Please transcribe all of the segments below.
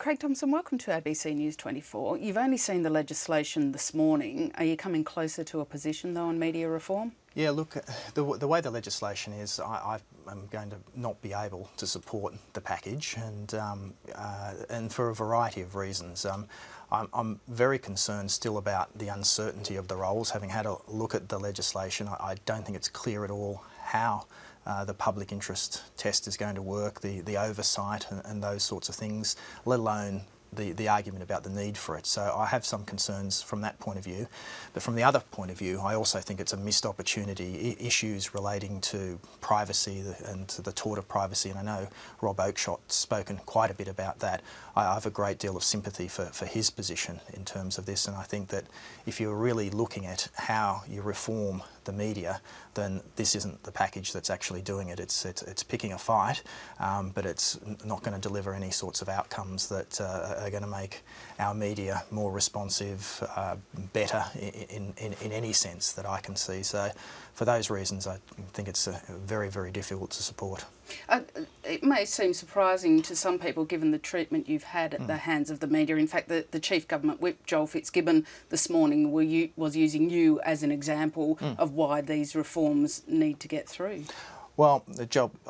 Craig Thomson, welcome to ABC News 24. You've only seen the legislation this morning. Are you coming closer to a position, though, on media reform? Yeah, look, the way the legislation is, I am going to not be able to support the package, and for a variety of reasons. I'm very concerned still about the uncertainty of the roles. Having had a look at the legislation, I don't think it's clear at all how the public interest test is going to work, the oversight and those sorts of things, let alone the argument about the need for it. So I have some concerns from that point of view. But from the other point of view, I also think it's a missed opportunity. Issues relating to privacy and to the tort of privacy, and I know Rob Oakeshot's spoken quite a bit about that. I have a great deal of sympathy for his position in terms of this, and I think that if you're really looking at how you reform the media, then this isn't the package that's actually doing it. It's picking a fight, but it's not going to deliver any sorts of outcomes that are going to make our media more responsive, better in any sense that I can see. So for those reasons, I think it's very, very difficult to support. It may seem surprising to some people given the treatment you've had at the hands of the media. In fact, the Chief Government Whip, Joel Fitzgibbon, this morning was using you as an example of why these reforms need to get through. Well,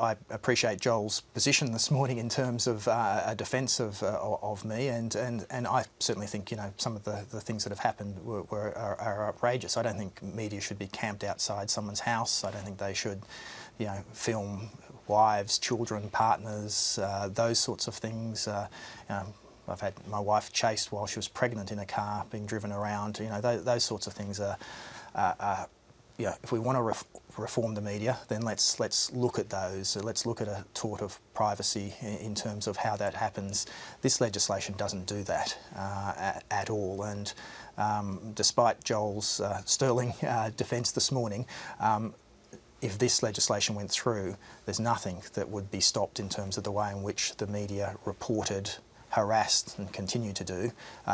I appreciate Joel's position this morning in terms of a defence of me, and I certainly think, you know, some of the things that have happened are outrageous. I don't think media should be camped outside someone's house. I don't think they should, you know, film wives, children, partners, those sorts of things. I've had my wife chased while she was pregnant in a car, being driven around. You know, those sorts of things are yeah, if we want to reform the media, then let's look at those. Let's look at a tort of privacy in terms of how that happens. This legislation doesn't do that at all. And despite Joel's sterling defence this morning, if this legislation went through, there's nothing that would be stopped in terms of the way in which the media reported, harassed and continue to do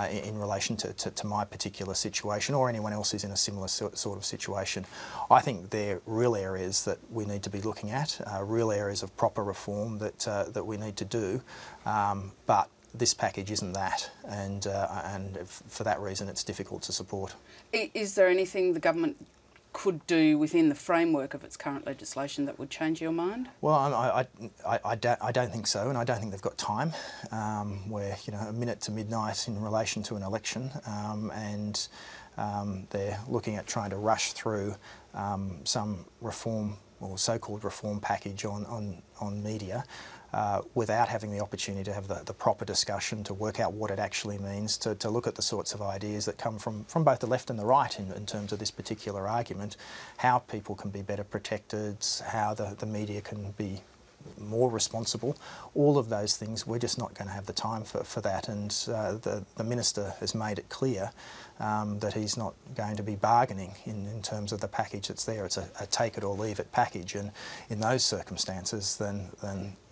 in relation to my particular situation or anyone else who's in a similar sort of situation. I think they're real areas that we need to be looking at, real areas of proper reform that we need to do, but this package isn't that, and for that reason it's difficult to support. Is there anything the government could do within the framework of its current legislation that would change your mind? Well, I don't think so, and I don't think they've got time. We're, you know, a minute to midnight in relation to an election, and they're looking at trying to rush through some reform or so-called reform package on media without having the opportunity to have the proper discussion, to work out what it actually means, to look at the sorts of ideas that come from both the left and the right in terms of this particular argument, how people can be better protected, how the media can be more responsible. All of those things, we're just not going to have the time for that, and the Minister has made it clear that he's not going to be bargaining in terms of the package that's there. It's a take it or leave it package, and in those circumstances then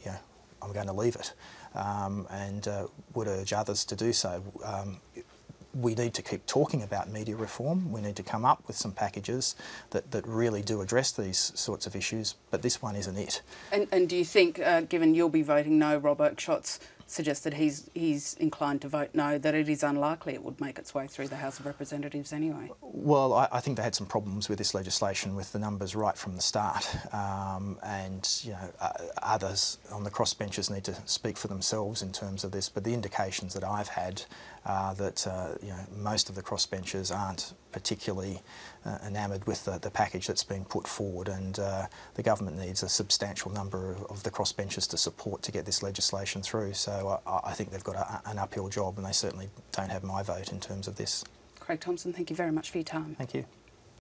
yeah, I'm going to leave it, and would urge others to do so. We need to keep talking about media reform. We need to come up with some packages that really do address these sorts of issues, but this one isn't it. And do you think, given you'll be voting no, Rob Oakeshot's suggested he's inclined to vote no, that it is unlikely it would make its way through the House of Representatives anyway? Well, I think they had some problems with this legislation with the numbers right from the start, and you know, others on the crossbenchers need to speak for themselves in terms of this, but the indications that I've had are that you know, most of the crossbenchers aren't particularly enamoured with the package that's been put forward, and the government needs a substantial number of the crossbenchers to support to get this legislation through. So I think they've got an uphill job, and they certainly don't have my vote in terms of this. Craig Thomson, thank you very much for your time. Thank you.